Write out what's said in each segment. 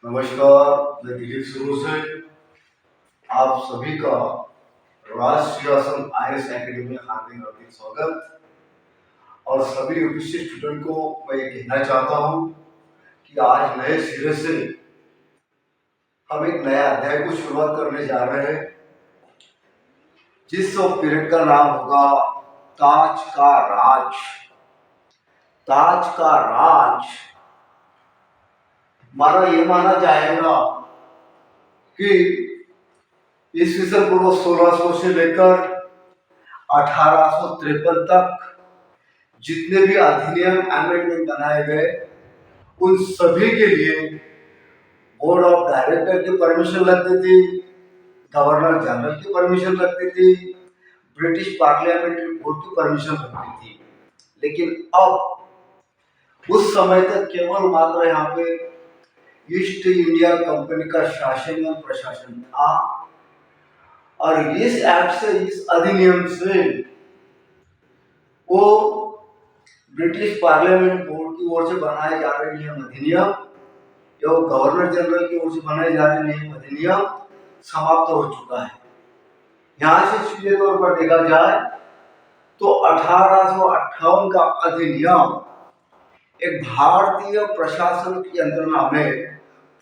नमस्कार। मैं दिलीप शुरू से आप सभी का राष्ट्रीय शासन IAS एकेडमी में हार्दिक स्वागत। और सभी उपस्थित स्टूडेंट को मैं ये कहना चाहता हूँ कि आज नए सिरे से हम एक नया अध्याय को शुरुआत करने जा रहे हैं, जिस पीरियड का नाम होगा ताज का राज। ताज का राज माना ये माना जाएगा कि ईस्वीसन पूर्व 1600 से लेकर 1853 तक जितने भी अधिनियम अमेंडमेंट बनाए गए उन सभी के लिए बोर्ड ऑफ डायरेक्टर की परमिशन लगती थी, गवर्नर जनरल की परमिशन लगती थी, ब्रिटिश पार्लियामेंट्री बोर्ड की परमिशन लगती थी। लेकिन अब उस समय तक केवल मात्र यहाँ पे ईस्ट इंडिया कंपनी का शासन और प्रशासन था। और इस एक्ट से, इस अधिनियम से वो ब्रिटिश पार्लियामेंट बोर्ड की ओर से बनाए जा रहे नियम अधिनियम या गवर्नर जनरल की ओर से बनाए जा रहे नियम अधिनियम समाप्त हो चुका है। यहाँ से सीधे तौर पर देखा जाए तो 1858 का अधिनियम एक भारतीय प्रशासन की यंत्रणा में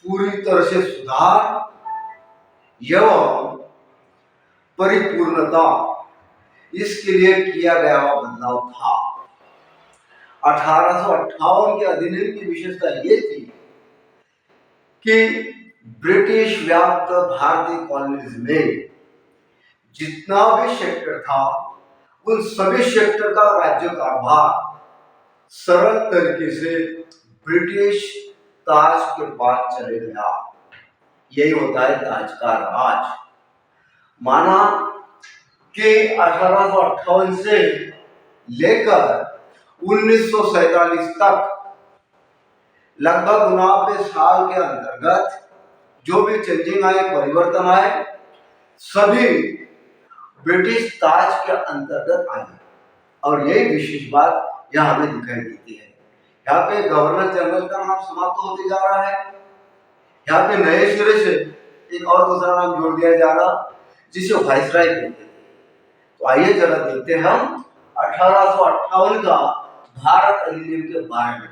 पूरी तरह से सुधार एवं परिपूर्णता इसके लिए किया गया हुआ बदलाव था। 1858 के अधिनियम की विशेषता ये थी कि ब्रिटिश व्याप्त भारतीय कॉलोनीज में जितना भी सेक्टर था उन सभी सेक्टर का राज्य कारभार सरल तरीके से ब्रिटिश ताज के पास चले गया। यही होता है ताज का राज। माना कि 1858 से लेकर 1947 तक लगभग 90 साल के अंतर्गत जो भी चेंजिंग आए, परिवर्तन आए, सभी ब्रिटिश ताज के अंतर्गत आए। और यही विशेष बात यहाँ हमें दिखाई देती है। यहाँ पे गवर्नर जनरल का नाम समाप्त होते जा रहा है। यहाँ पे नए सिरे से एक और दूसरा नाम जोड़ दिया जा रहा जिसे वाइसराय कहते थे। तो आइए जरा देखते हैं हम 1858 का भारत अधिनियम के बारे में।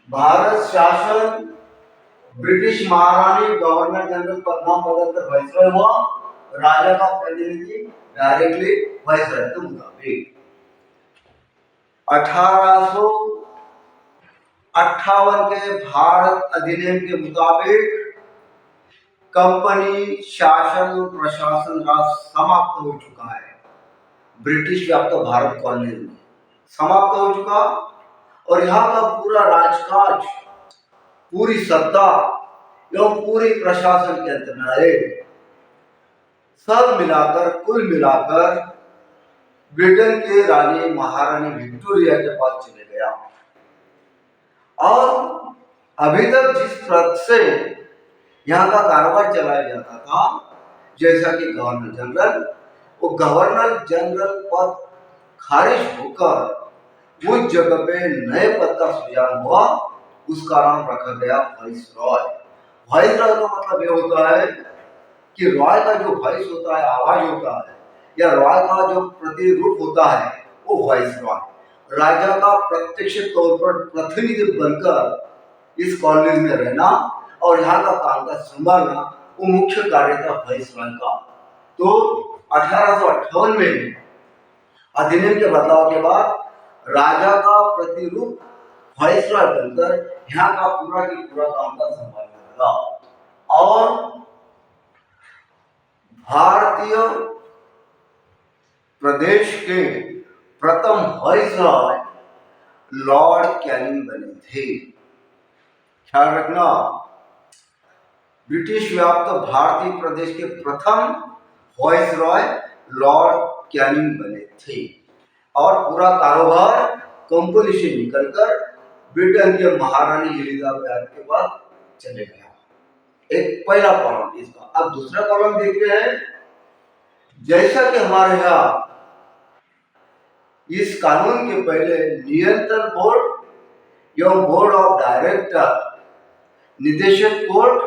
भारत शासन ब्रिटिश महारानी गवर्नर जनरल पद नाम बदलकर वाइसराय हुआ। राजा का प्रतिनिधि डायरेक्टली वाइसराय के मुताबिक 1858 के भारत अधिनियम के मुताबिक कंपनी शासन और प्रशासन राज समाप्त हो चुका है। ब्रिटिश व्याप्त भारत कॉलोनी में समाप्त हो चुका और यहाँ का पूरा राजकाज, पूरी सत्ता एवं पूरी प्रशासन के अंतर्गत सब मिलाकर, कुल मिलाकर ब्रिटेन के रानी महारानी विक्टोरिया के पास चले गया। और अभी तक जिस पद से यहाँ का कारोबार चलाया जाता था, जैसा कि गवर्नर जनरल, वो गवर्नर जनरल पद खारिज होकर उस जगह पे नए पद का सृजन हुआ। उसका नाम रखा गया वाइसरॉय। वाइसरॉय का मतलब ये होता है कि रॉय का जो वॉइस होता है, आवाज होता है, या रॉय का जो प्रतिरूप होता है वो वाइसरॉय। राजा का प्रत्यक्ष तौर पर प्रतिनिधि बनकर इस कॉलोनी में रहना और यहाँ का कामकाज संभालना वो मुख्य कार्य था वाइसरॉय का। तो 1858 में अधिनियम के बदलाव के बाद राजा का प्रतिरूप वाइसरॉय बनकर यहाँ का पूरा की पूरा कामकाज संभालने लगा। और भारतीय प्रदेश के प्रथम वाइसरॉय लॉर्ड कैनिंग बने थे। ख्याल रखना, ब्रिटिश व्याप्त भारतीय प्रदेश के प्रथम वाइसरॉय लॉर्ड कैनिंग बने थे। और पूरा कारोबार कंपनी से निकलकर ब्रिटेन के महारानी एलिजाबेथ के पास चले गया। एक पहला कॉलम इसका। अब दूसरा कॉलम देखते हैं। जैसा कि हमारे यहाँ इस कानून के पहले नियंत्रण बोर्ड एवं बोर्ड ऑफ डायरेक्टर, निदेशक कोर्ट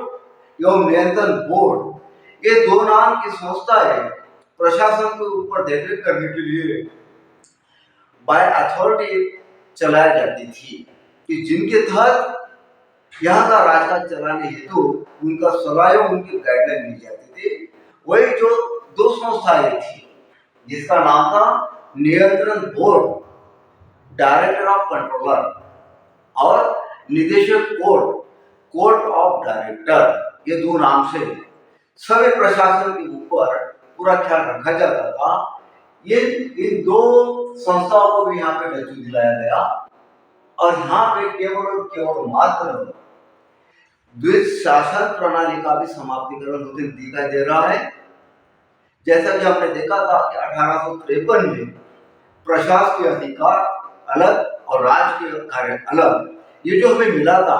एवं नियंत्रण बोर्ड, ये दो नाम की संस्थाएं प्रशासन के ऊपर देखरेख करने के लिए बाय अथॉरिटी चलाई जाती थी, कि जिनके तहत यहाँ का राजकाज चलाने हेतु उनका सलाह एवं उनकी गाइडलाइन दी जाती थी। वही जो दो संस्थाएं थी, जिसका नाम था नियंत्रण बोर्ड, डायरेक्टर ऑफ कंट्रोलर, और निदेशक कोर्ट, कोर्ट ऑफ डायरेक्टर, ये दो नाम से सभी प्रशासन के ऊपर पूरा ख्याल रखा जाता था। ये इन दो संस्थाओं को भी यहाँ पे दर्जा दिलाया गया, और यहाँ पे केवल और केवल मात्र द्विज शासन प्रणाली का भी समाप्तिकरण होते दिखाई दे रहा है। जैसा कि हमने देखा था कि 1853 में प्रशासकीय अधिकार अलग और राजकीय कार्य अलग, ये जो हमें मिला था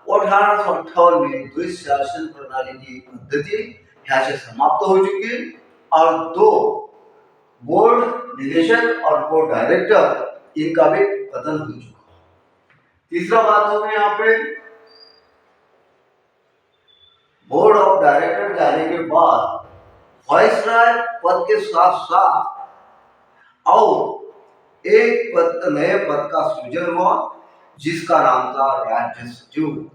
वो 1858 में द्विज शासन प्रणाली की पद्धति यहाँ से समाप्त हो चुकी, और दो बोर्ड निदेशक और बोर्ड डायरेक्टर इनका भी पतन हो चुका। तीसरा बात होगी यहाँ पे, बोर्ड ऑफ डायरेक्टर जाने के बाद वाइसराय पद के साथ साथ और एक पद, नए पद का सृजन हुआ, जिसका नाम था राज्य सचिव,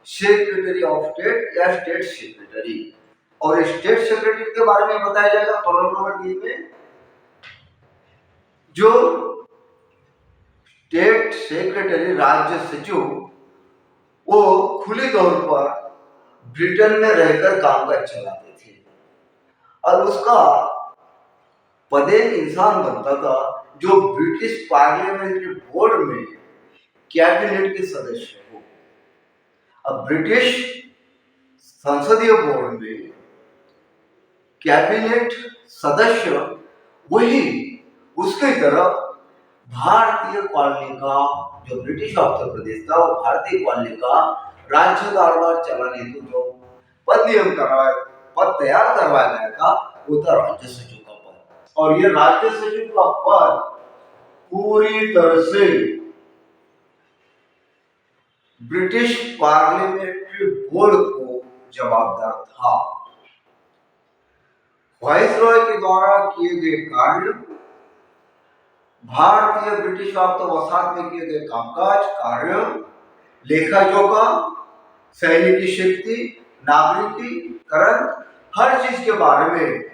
सेक्रेटरी ऑफ स्टेट या स्टेट सेक्रेटरी। और स्टेट सेक्रेटरी के बारे में बताया जाएगा कॉलम नंबर 3 में। जो स्टेट सेक्रेटरी, राज्य सचिव, वो खुले तौर पर ब्रिटेन में रहकर कामकाज चलाते थे, और उसका पदे इंसान बनता था जो ब्रिटिश पार्लियामेंट्री बोर्ड में कैबिनेट के सदस्य हो। अब ब्रिटिश संसदीय बोर्ड में कैबिनेट सदस्य वही उसकी तरफ भारतीय कॉलोनी का, जो ब्रिटिश उत्तर प्रदेश था, वो भारतीय कॉलोनी का राज्य कारभार चलाने हेतु जो पद नियम करवाया, पद तैयार करवाया गया था, वो था राज्य सचिव का पद। और ये राज्य सचिव का पद पूरी तरह से ब्रिटिश पार्लियामेंट्री बोर्ड को जवाबदार था। वाइसरॉय के द्वारा किए गए कार्य, भारतीय ब्रिटिश वसाहत में किए गए कामकाज कार्य, लेखा जोखा, सैनिक शक्ति, नागरिकीकरण, हर चीज के बारे में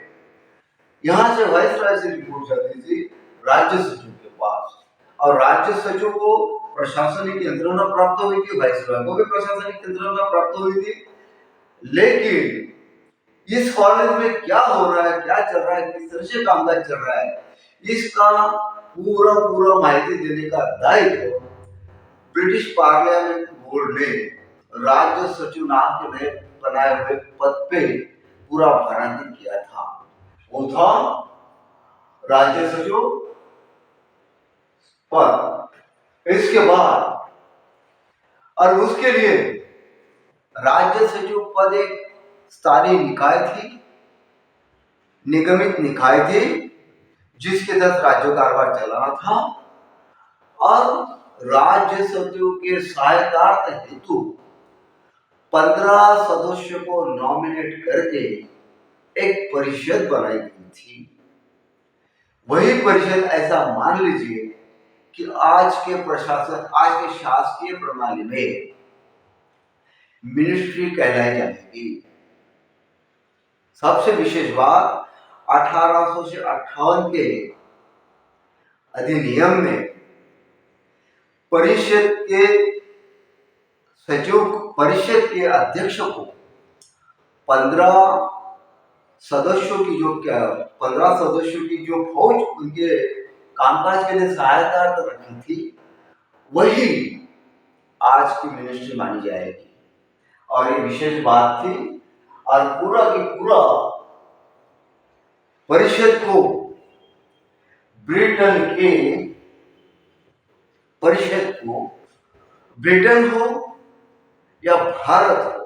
यहां से वाइसरॉय से रिपोर्ट जाती थी राज्य सचिव के पास, और राज्य सचिव को प्रशासनिक यंत्रणा प्राप्त हुई थी, वाइसरॉय को भी प्रशासनिक यंत्रणा प्राप्त हुई थी। लेकिन इस कॉलेज में क्या हो रहा है, क्या चल रहा है, किस तरह से कामकाज चल रहा है, इसका पूरा माहिती देने का दायित्व ब्रिटिश पार्लियामेंट बोर्ड ने राज्य सचिव नाम के नए बनाए हुए पद पे पूरा भारांकित किया था। वो था राज्य सचिव पद। इसके बाद और उसके लिए राज्य सचिव पद एक स्थानीय निकाय थी, निगमित निकाय थी, जिसके तहत राज्य कारभार चलाना था, और राज्य सचिव के सहायतार्थ हेतु 15 सदस्यों को नॉमिनेट करके एक परिषद बनाई गई थी। वही परिषद, ऐसा मान लीजिए कि आज के प्रशासन, आज के शासकीय प्रणाली में मिनिस्ट्री कहलाई जाएगी। सबसे विशेष बात, 1800 से 58 के अधिनियम में परिषद के सचिव, परिषद के अध्यक्ष को 15 सदस्यों की जो फौज उनके कामकाज के लिए सहायता रखी थी, वही आज की मिनिस्ट्री मानी जाएगी। और ये विशेष बात थी, और पूरा की पूरा परिषद को ब्रिटेन हो या भारत हो,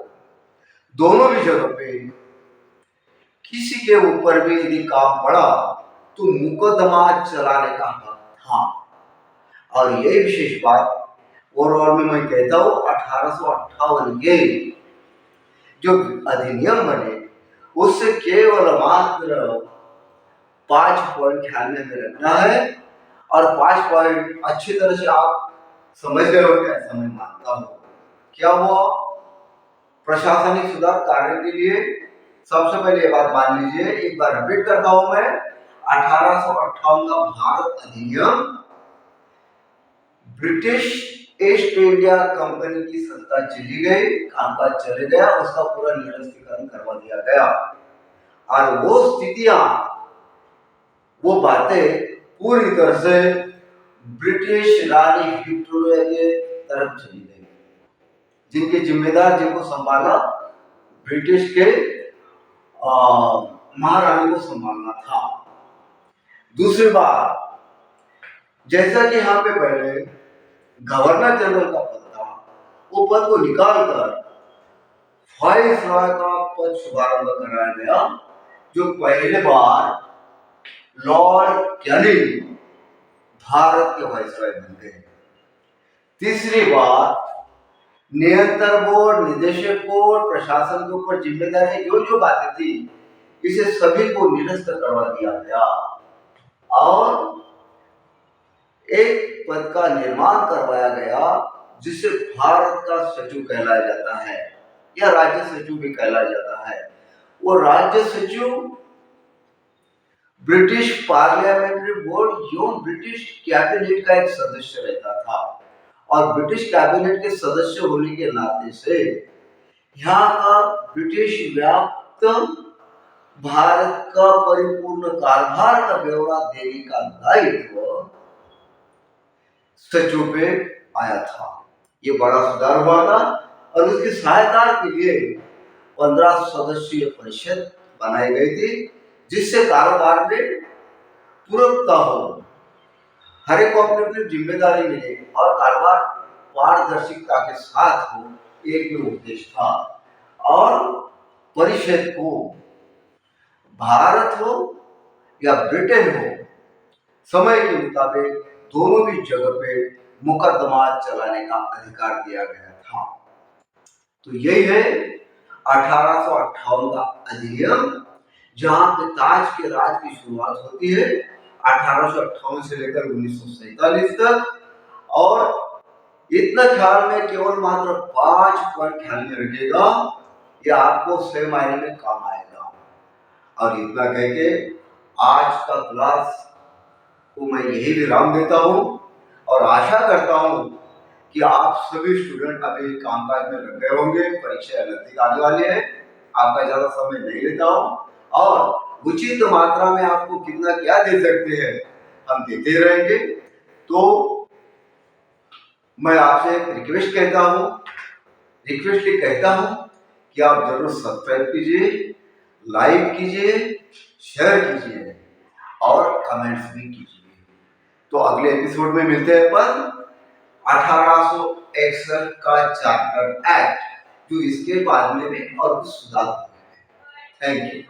दोनों भी जगह पे किसी के ऊपर भी यदि काम पड़ा तो मुकदमा चलाने का हक था। और यही विशेष बात ओवरऑल में मैं कहता हूँ 1858 के जो अधिनियम बने उससे केवल मात्र 5 पॉइंट ध्यान में रखना है, और 5 पॉइंट अच्छी तरह से आप समझ गए होंगे ऐसा मैं मानता हूँ। क्या हुआ? प्रशासनिक सुधार कार्य के लिए सबसे पहले ये बात मान लीजिए, एक बार रिपीट करता हूं मैं, 1858 का भारत अधिनियम ब्रिटिश ईस्ट इंडिया कंपनी की सत्ता चली गई, कामकाज चले गया, उसका पूरा निरस्तीकरण करवा दिया गया, और वो स्थितियां, वो बातें पूरी तरह से ब्रिटिश रानी विक्टोरिया के तरफ चली गई, जिनके जिम्मेदार जिनको संभाला ब्रिटिश के महारानी को संभालना था। दूसरी बात, जैसा कि यहाँ पे पहले गवर्नर जनरल का पद था, वो पद को निकालकर वाइसरॉय का पद शुभारंभ कराया गया, जो पहले बार लॉर्ड कैनिंग भारत के वाइसरॉय बन गए। तीसरी बात, नियंत्रण बोर्ड, निदेशक बोर्ड, प्रशासन के ऊपर जिम्मेदारी जो जो बातें थी, इसे सभी को निरस्त करवा दिया गया, और एक पद का निर्माण करवाया गया जिसे भारत का सचिव कहलाया जाता है, या राज्य सचिव भी कहलाया जाता है। वो राज्य सचिव ब्रिटिश पार्लियामेंट्री बोर्ड एवं ब्रिटिश कैबिनेट का एक सदस्य रहता था, और ब्रिटिश कैबिनेट के सदस्य होने के नाते से यहाँ का ब्रिटिश व्याप्त भारत का परिपूर्ण कारभार का ब्यौरा देने का दायित्व सचिव पे आया था। ये बड़ा सुधार हुआ था, और उसकी सहायता के लिए 15 सदस्यीय परिषद बनाई गई थी, जिससे कारोबार में पूरकता हो, हर एक को अपनी अपनी जिम्मेदारी मिले और कारोबार पारदर्शिता के साथ हो, एक ही उद्देश्य था। और परिषद को भारत हो या ब्रिटेन हो, समय के मुताबिक दोनों भी जगह पे मुकदमा चलाने का अधिकार दिया गया था। तो यही है 1858 का अधिनियम, जहां पे ताज के राज की शुरुआत होती है 1858 से लेकर 1947 तक, और इतना ख्याल में केवल मात्र 5 पॉइंट ख्याल में रखिएगा, यह आपको सही मायने में काम आएगा। और इतना कह के आज का क्लास को मैं यही विराम देता हूँ, और आशा करता हूँ कि आप सभी स्टूडेंट अभी कामकाज में लग गए होंगे, परीक्षा नजदीक आने वाली है, आपका ज्यादा समय नहीं लेता हूँ, और उचित मात्रा में आपको कितना क्या दे सकते हैं हम देते रहेंगे। तो मैं आपसे रिक्वेस्ट कहता हूँ कि आप जरूर सब्सक्राइब कीजिए, लाइक कीजिए, शेयर कीजिए, और कमेंट्स भी कीजिए। तो अगले एपिसोड में मिलते हैं अपन 1861 का चार्टर एक्ट, जो इसके बाद में भी और कुछ सुधार। Thank you.